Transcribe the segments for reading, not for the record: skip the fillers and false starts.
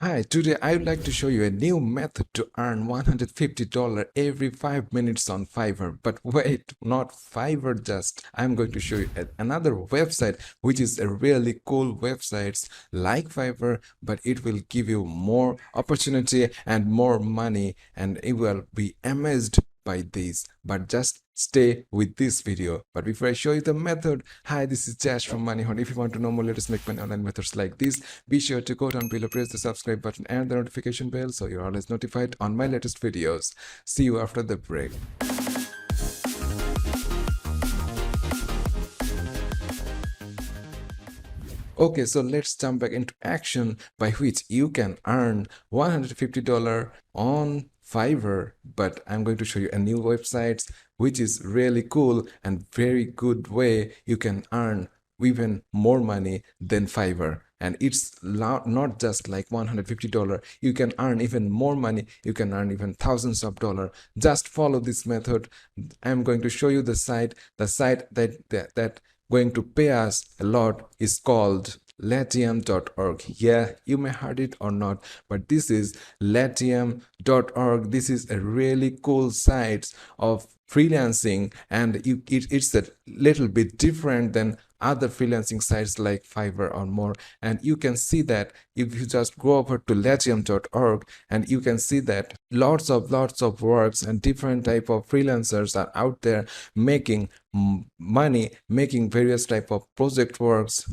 Hi, today I would like to show you a new method to earn $150 every 5 minutes on Fiverr. But wait, not Fiverr just. I'm going to show you another website which is a really cool website like Fiverr, but it will give you more opportunity and more money, and you will be amazed by this. But just stay with this video. But before I show you the method, hi, this is Jash from Money Hunt. If you want to know more latest make money online methods like this, be sure to go down below, press the subscribe button and the notification bell so you're always notified on my latest videos. See you after the break. Okay, so let's jump back into action by which you can earn $150 on Fiverr. But I'm going to show you a new website which is really cool and very good way you can earn even more money than Fiverr. And it's not just like $150. You can earn even more money. You can earn even thousands of dollars. Just follow this method. I'm going to show you the site. The site that going to pay us a lot is called latium.org. Yeah, you may heard it or not, but this is latium.org. This is a really cool site of freelancing, and it's a little bit different than other freelancing sites like Fiverr or more. And you can see that if you just go over to latium.org, and you can see that lots of works and different type of freelancers are out there making money, making various type of project works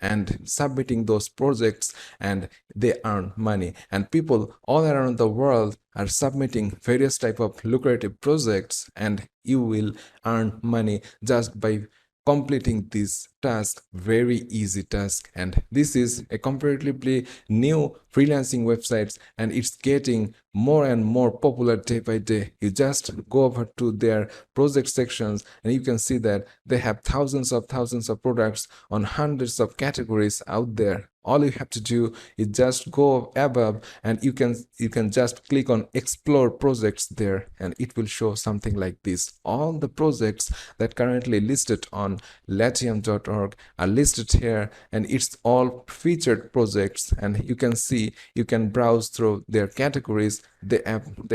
and submitting those projects, and they earn money. And people all around the world are submitting various type of lucrative projects, and you will earn money just by completing this task, very easy task. And this is a comparatively new freelancing websites, and it's getting more and more popular day by day. You just go over to their project sections, and you can see that they have thousands of products on hundreds of categories out there. All you have to do is just go above, and you can just click on explore projects there, and it will show something like this. All the projects that currently listed on latium.org are listed here, and it's all featured projects. And you can see, you can browse through their categories. They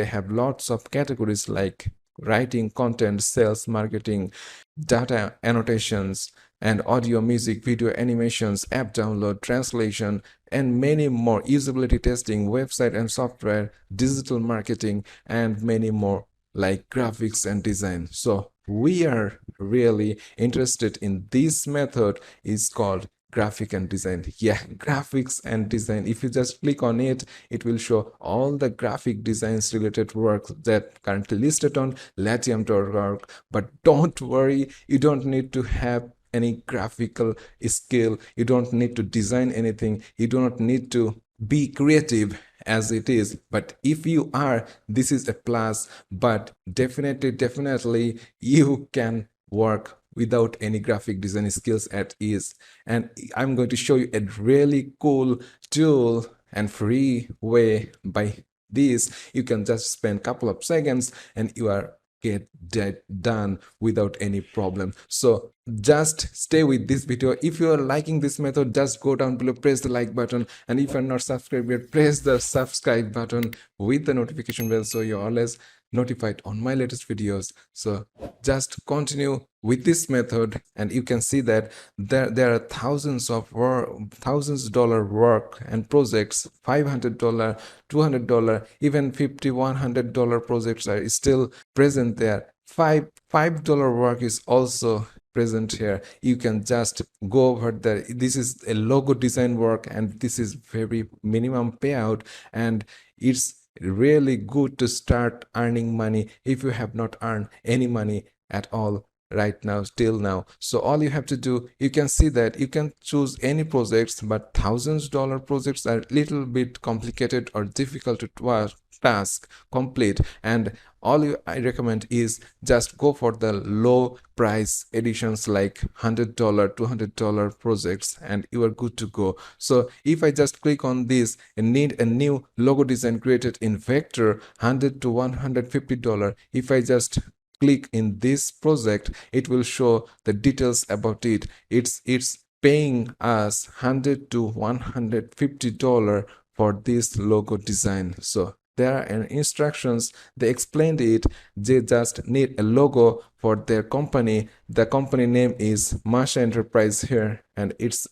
have lots of categories like writing, content, sales, marketing, data annotations, and audio, music, video, animations, app download, translation, and many more, usability testing, website and software, digital marketing, and many more like graphics and design. So we are really interested in this method, is called graphic and design. Yeah, graphics and design. If you just click on it, it will show all the graphic designs related work that currently listed on latium.org. But don't worry, you don't need to have any graphical skill. You don't need to design anything. You do not need to be creative as it is. But if you are, this is a plus. But definitely you can work without any graphic design skills at ease. And I'm going to show you a really cool tool and free way. By this, you can just spend a couple of seconds and you are get that done without any problem. So just stay with this video. If you are liking this method, just go down below, press the like button, and if you're not subscribed yet, press the subscribe button with the notification bell so you're always notified on my latest videos. So just continue with this method, and you can see that there are thousands of dollar work and projects, $500, $200, even $50, $100 projects are still present there. $5 work is also present here. You can just go over there. This is a logo design work, and this is very minimum payout, and it's really good to start earning money if you have not earned any money at all right now till now. So all you have to do, you can see that you can choose any projects, but $1000 projects are a little bit complicated or difficult to task complete, and I recommend is just go for the low price editions like $100, $200 projects, and you are good to go. So if I just click on this and need a new logo design created in vector, $100 to $150, if I just click in this project, it will show the details about it. It's paying us $100 to $150 for this logo design. So there are instructions, they explained it. They just need a logo for their company. The company name is Masha Enterprise here, and it's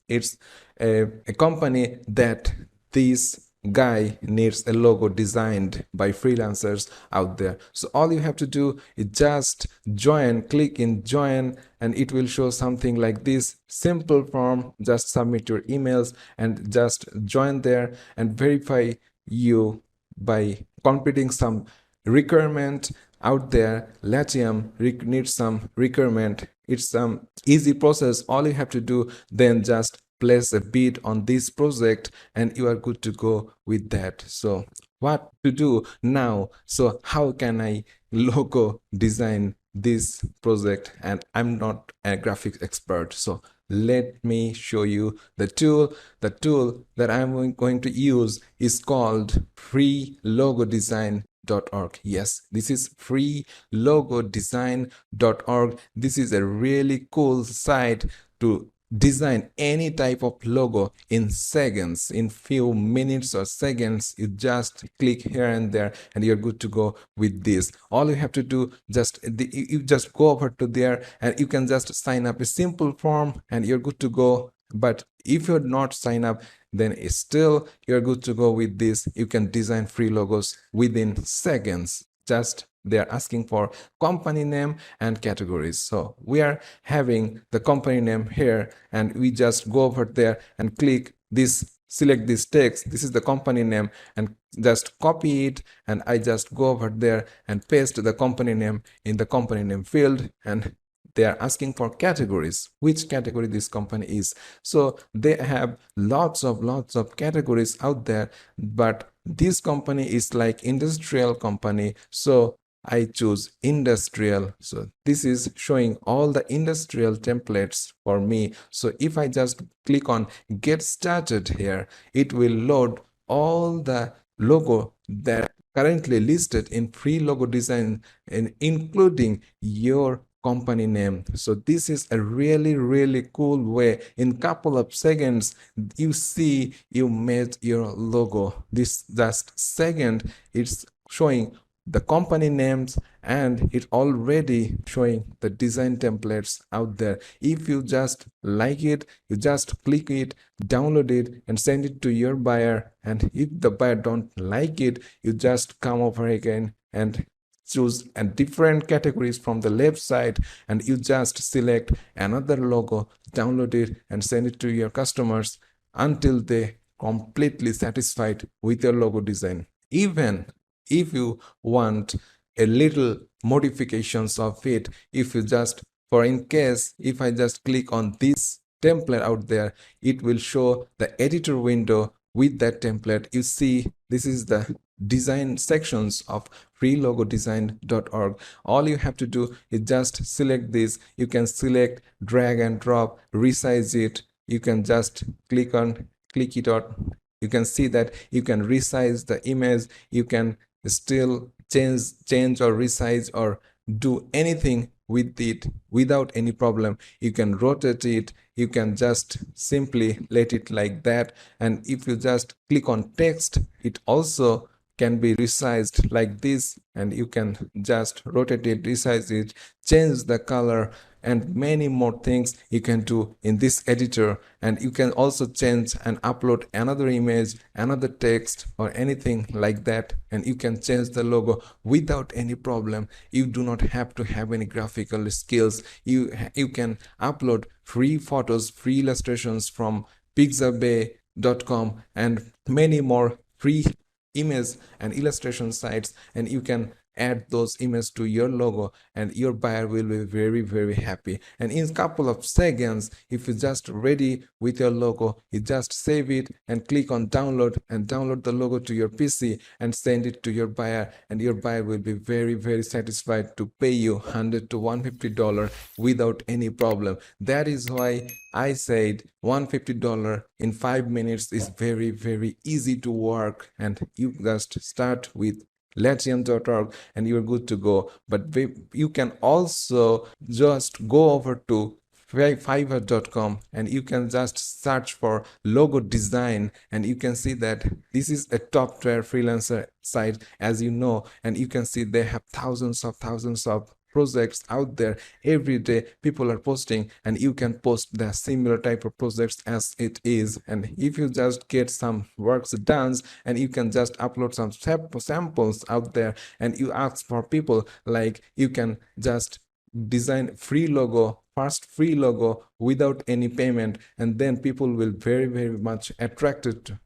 a company that this guy needs a logo designed by freelancers out there. So all you have to do is just join, click in join, and it will show something like this simple form. Just submit your emails and just join there and verify you by completing some requirement out there. Latium needs some requirement. It's some easy process. All you have to do then just place a bid on this project and you are good to go with that. So what to do now? So how can I logo design this project? And I'm not a graphics expert, so let me show you the tool. The tool that I'm going to use is called freelogodesign.org. Yes, this is freelogodesign.org. This is a really cool site to design any type of logo in seconds, in few minutes or seconds. You just click here and there and you're good to go with this. All you have to do, you just go over to there and you can just sign up a simple form and you're good to go. But if you're not sign up, then still you're good to go with this. You can design free logos within seconds. Just they're asking for company name and categories. So we are having the company name here and we just go over there and click this, select this text. This is the company name and just copy it, and I just go over there and paste the company name in the company name field, and they are asking for categories, which category this company is. So they have lots of categories out there, but this company is like industrial company, so I choose industrial. So this is showing all the industrial templates for me. So if I just click on get started here, it will load all the logo that currently listed in free logo design, and including your company name. So this is a really cool way. In couple of seconds you see you made your logo. This just second it's showing the company names and it already showing the design templates out there. If you just like it, you just click it, download it and send it to your buyer. And if the buyer don't like it, you just come over again and choose a different categories from the left side and you just select another logo, download it and send it to your customers until they completely satisfied with your logo design. Even if you want a little modifications of it, if you just, for in case, if I just click on this template out there, it will show the editor window with that template. You see, this is the design sections of freelogodesign.org. All you have to do is just select this. You can select, drag and drop, resize it. You can just click it out. You can see that you can resize the image. You can still change or resize or do anything with it without any problem. You can rotate it. You can just simply let it like that. And if you just click on text, it also can be resized like this, and you can just rotate it, resize it, change the color, and many more things you can do in this editor. And you can also change and upload another image, another text, or anything like that, and you can change the logo without any problem. You do not have to have any graphical skills. You can upload free photos, free illustrations from pixabay.com and many more free image and illustration sites, and you can add those images to your logo and your buyer will be very happy. And in a couple of seconds, if you just ready with your logo, you just save it and click on download and download the logo to your PC and send it to your buyer, and your buyer will be very satisfied to pay you $100 to $150 without any problem. That is why I said $150 in 5 minutes is very easy to work, and you just start with latium.org and you're good to go. But you can also just go over to fiverr.com, and you can just search for logo design, and you can see that this is a top tier freelancer site, as you know, and you can see they have thousands of projects out there. Every day people are posting, and you can post the similar type of projects as it is, and if you just get some works done, and you can just upload some samples out there, and you ask for people, like you can just design free logo, first free logo without any payment, and then people will very much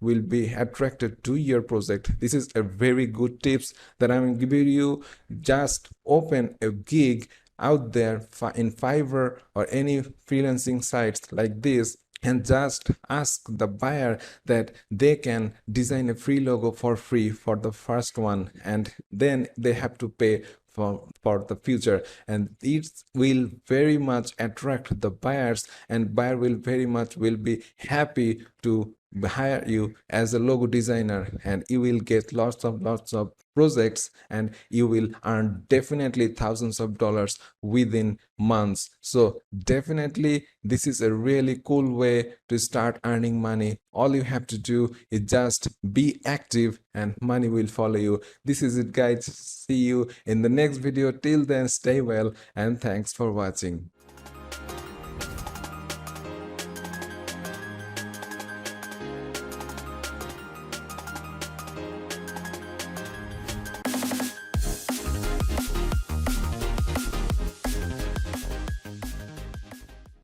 will be attracted to your project. This is a very good tips that I'm giving you. Just open a gig out there in Fiverr or any freelancing sites like this, and just ask the buyer that they can design a free logo for free for the first one, and then they have to pay for the future, and it will very much attract the buyers, and buyer will very much will be happy to hire you as a logo designer, and you will get lots of projects, and you will earn definitely thousands of dollars within months. So definitely this is a really cool way to start earning money. All you have to do is just be active, and money will follow you. This is it, guys. See you in the next video. Till then, stay well, and thanks for watching.